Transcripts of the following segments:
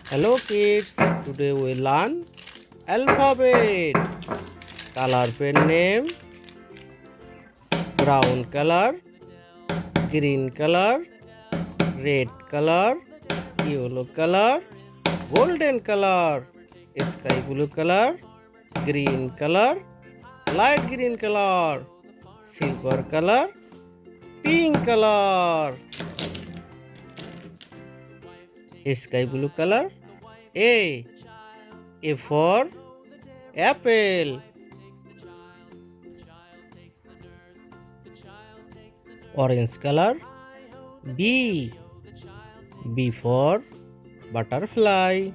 Hello kids, today we learn alphabet. Color pen name, brown color, green color, red color, yellow color, golden color, sky blue color, green color, light green color, silver color, pink color, sky blue color. A for apple. Orange color. B for butterfly.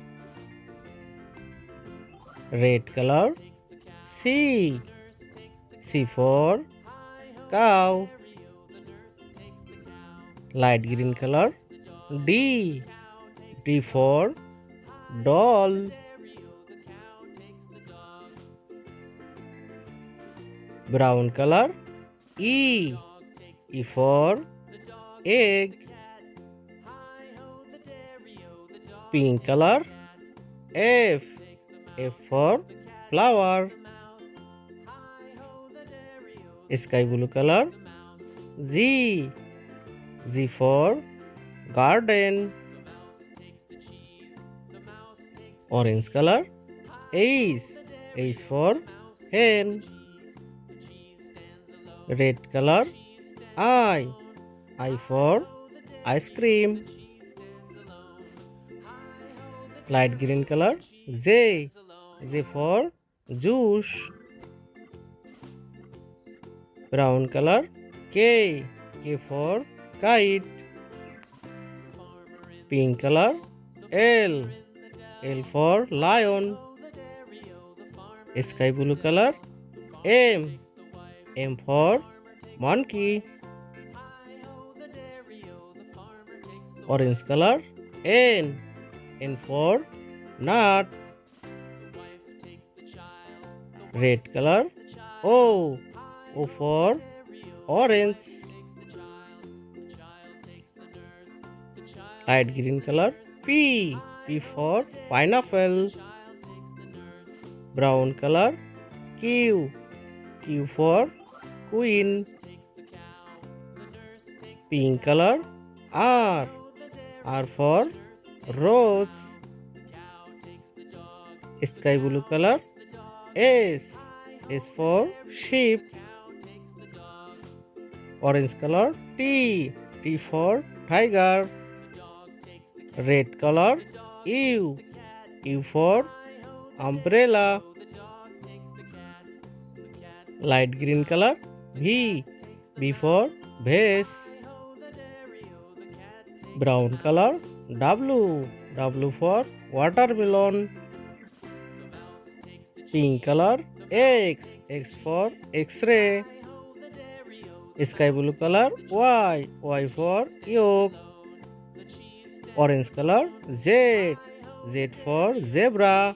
Red color. C for cow. Light green color. D for doll. Brown color. E for egg. Pink color. F for flower. Sky blue color. Z for garden. Orange color. H for hen. Red color. I for ice cream. Light green color. J for juice. Brown color. K for kite. Pink color. L for lion. Sky blue color. M for monkey. Orange color. N for nut. Red color. O for orange. Light green color. P for pineapple. Brown color. Q for queen. Pink color. R for rose. Sky blue color. S for sheep. Orange color. T for tiger. Red color. U for umbrella. Light green color. V for vase. Brown color. W for watermelon. Pink color. X for X-ray. Sky blue color. Y for yolk. Orange color. Z for zebra.